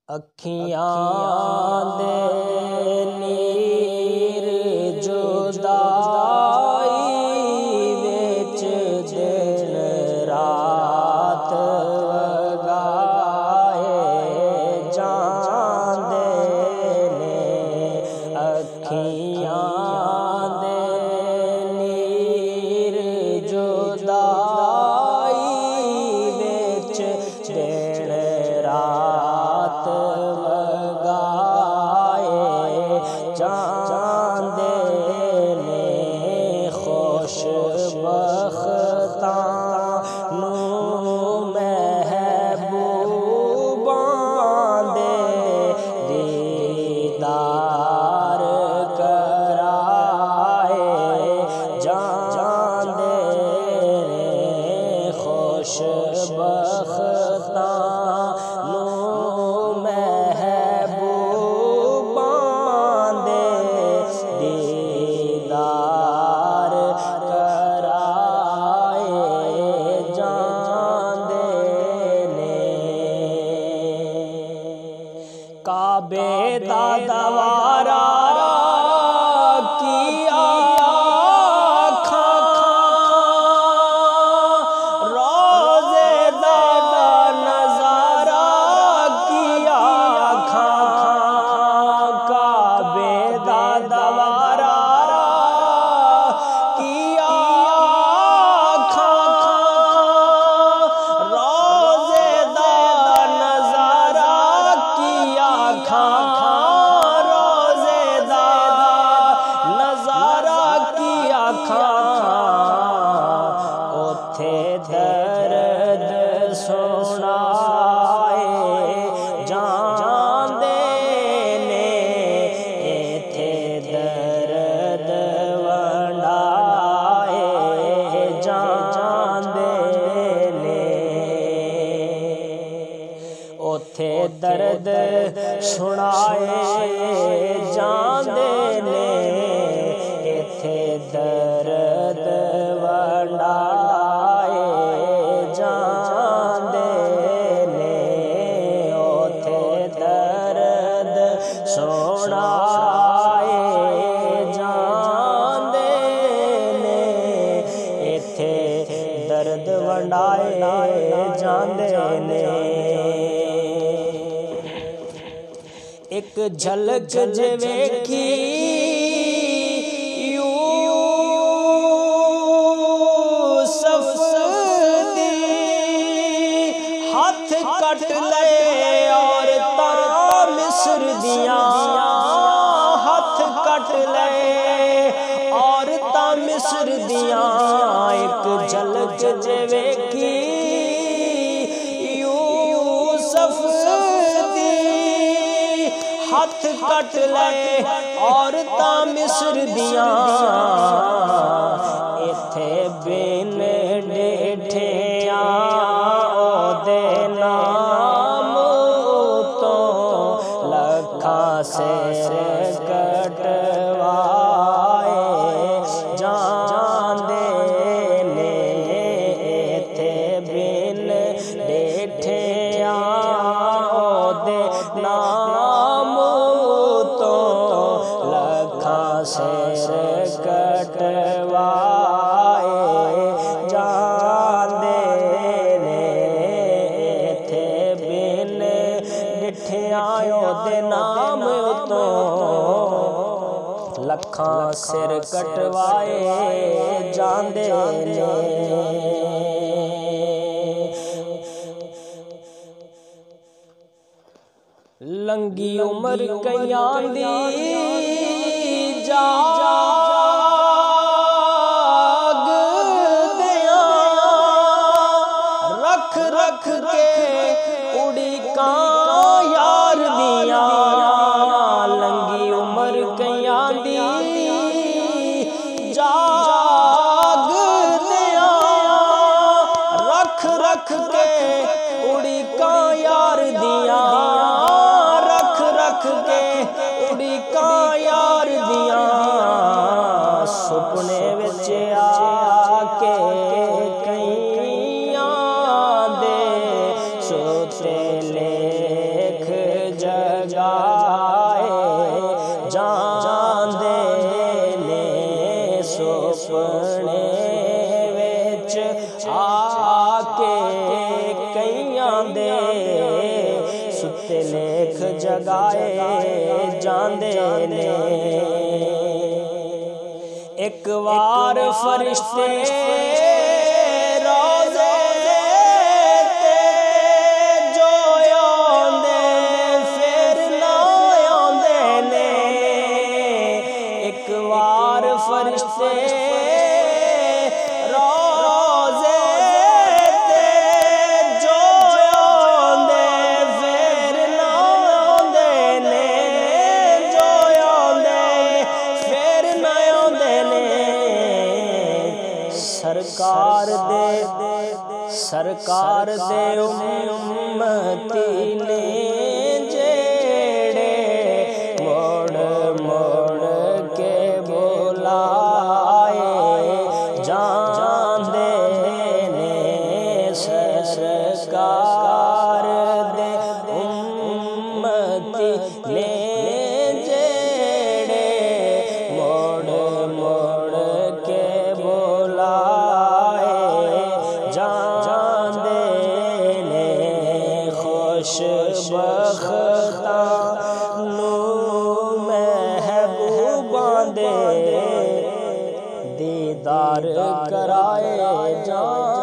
اکھیاں دے نیر جدائی وچ دن رات وگائے جاندے نے اکھیاں دے نیر جدائی وچ دن رات خوش بختاں نوں محبوباں دے دیدار کرائے جاندے نے خوش بختاں نوں محبوباں دے دیدار کعبے دا دوارا کیا روزے دا نظارہ کیا کعبے دا دوارا کیا روزے دا نظارہ کیا روزے دا نظارہ کیا اوتھے درد سنائے جاندے نے ایتھے درد ونڈائے جاندے نے اوتھے درد سنائے جاندے نے ایتھے درد ونڈائے جاندے نے اوتھے درد سنائے جاندے نے ایتھے درد ونڈائے جاندے نے ایک جھلک جے ویکھی یوسف دی ہاتھ کٹ لے اور تاں مصر دیاں ہاتھ کٹ لے اور تاں مصر دیاں ایک جھلک جے ویکھی یوسف ہاتھ کٹ لے اور تاں مصر دیاں ایتھے بن ڈیٹھیاں او دے نام تو لکھاں سر کٹوائے جاندے نے ایتھے بن ڈیٹھیاں او دے نام سر کٹوائے جاندے نے ایتھے بن ڈٹھیاں دے نام تو لکھاں سر کٹوائے جاندے نے لنگی عمر کئیاں دی جاگ دیاں رکھ رکھ کے اڑیکاں یار دیاں لنگی عمر کئیاں دی جاگ دیاں رکھ رکھ کے اڑیکاں یار دیاں رکھ رکھ کے اڑیکاں یار دیاں ستے لکھ جگائے جاندے نے ایک وار فرشتے روزے تے جو آندے پھر نہ آندے نے ایک وار فرشتے سرکار دے امتی نے جیڑے موڑ موڑ کے بلائے جاندے نے سرکار دے امتی نے جیڑے موڑ موڑ کے بختاں نو محبوباں دے دیدار کرائے جان